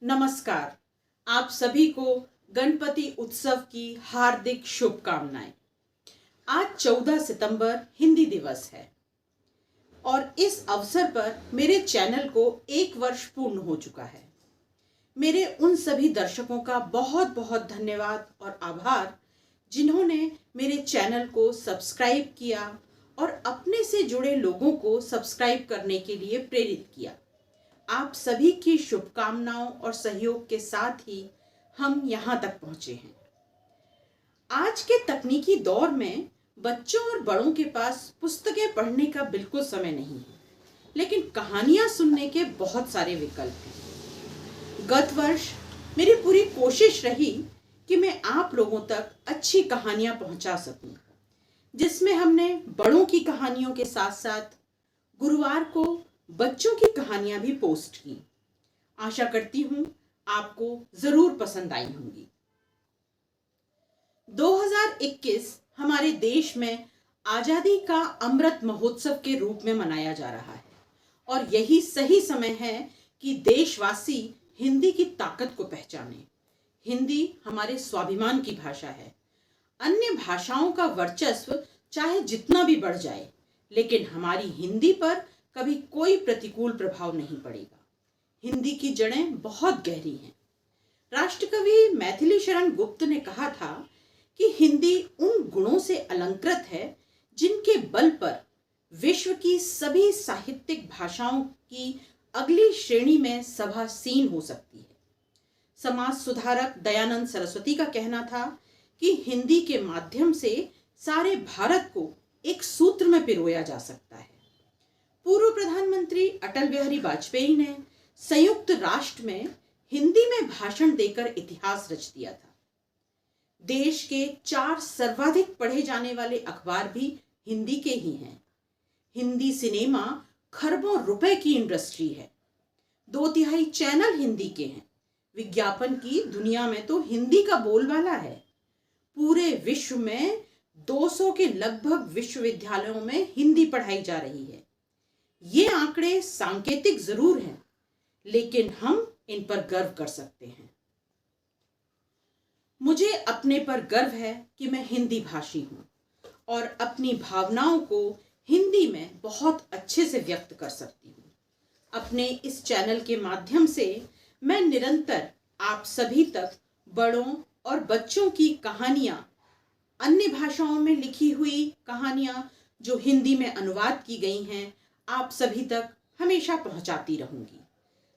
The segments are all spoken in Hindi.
नमस्कार। आप सभी को गणपति उत्सव की हार्दिक शुभकामनाएं। आज 14 सितंबर हिंदी दिवस है और इस अवसर पर मेरे चैनल को 1 वर्ष पूर्ण हो चुका है। मेरे उन सभी दर्शकों का बहुत बहुत धन्यवाद और आभार जिन्होंने मेरे चैनल को सब्सक्राइब किया और अपने से जुड़े लोगों को सब्सक्राइब करने के लिए प्रेरित किया। आप सभी की शुभकामनाओं और सहयोग के साथ ही हम यहाँ तक पहुँचे हैं। आज के तकनीकी दौर में बच्चों और बड़ों के पास पुस्तकें पढ़ने का बिल्कुल समय नहीं है, लेकिन कहानियाँ सुनने के बहुत सारे विकल्प हैं। गत वर्ष मेरी पूरी कोशिश रही कि मैं आप लोगों तक अच्छी कहानियाँ पहुँचा सकूँ, जिसमें हमने बड़ों की कहानियों के साथ साथ गुरुवार को बच्चों की कहानियां भी पोस्ट की। आशा करती हूं आपको जरूर पसंद आई होंगी। 2021 हमारे देश में आजादी का अमृत महोत्सव के रूप में मनाया जा रहा है और यही सही समय है कि देशवासी हिंदी की ताकत को पहचाने। हिंदी हमारे स्वाभिमान की भाषा है। अन्य भाषाओं का वर्चस्व चाहे जितना भी बढ़ जाए, लेकिन हमारी हिंदी पर कभी कोई प्रतिकूल प्रभाव नहीं पड़ेगा। हिंदी की जड़ें बहुत गहरी हैं। राष्ट्रकवि मैथिली शरण गुप्त ने कहा था कि हिंदी उन गुणों से अलंकृत है जिनके बल पर विश्व की सभी साहित्यिक भाषाओं की अगली श्रेणी में सभासीन हो सकती है। समाज सुधारक दयानंद सरस्वती का कहना था कि हिंदी के माध्यम से सारे भारत को एक सूत्र में पिरोया जा सकता है। पूर्व प्रधानमंत्री अटल बिहारी वाजपेयी ने संयुक्त राष्ट्र में हिंदी में भाषण देकर इतिहास रच दिया था। देश के 4 सर्वाधिक पढ़े जाने वाले अखबार भी हिंदी के ही हैं। हिंदी सिनेमा खरबों रुपए की इंडस्ट्री है। 2/3 चैनल हिंदी के हैं। विज्ञापन की दुनिया में तो हिंदी का बोलबाला है। पूरे विश्व में 200 के लगभग विश्वविद्यालयों में हिंदी पढ़ाई जा रही है। ये आंकड़े सांकेतिक जरूर हैं, लेकिन हम इन पर गर्व कर सकते हैं। मुझे अपने पर गर्व है कि मैं हिंदी भाषी हूं और अपनी भावनाओं को हिंदी में बहुत अच्छे से व्यक्त कर सकती हूं। अपने इस चैनल के माध्यम से मैं निरंतर आप सभी तक बड़ों और बच्चों की कहानियां, अन्य भाषाओं में लिखी हुई कहानियां जो हिंदी में अनुवाद की गई हैं, आप सभी तक हमेशा पहुंचाती रहूंगी।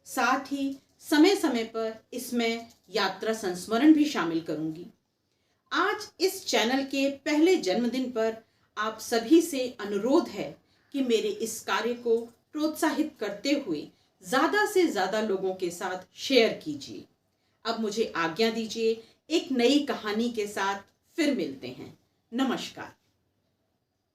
साथ ही समय समय पर इसमें यात्रा संस्मरण भी शामिल करूंगी। आज इस चैनल के पहले जन्मदिन पर आप सभी से अनुरोध है कि मेरे इस कार्य को प्रोत्साहित करते हुए ज़्यादा से ज़्यादा लोगों के साथ शेयर कीजिए। अब मुझे आज्ञा दीजिए, एक नई कहानी के साथ फिर मिलते हैं। नमस्कार।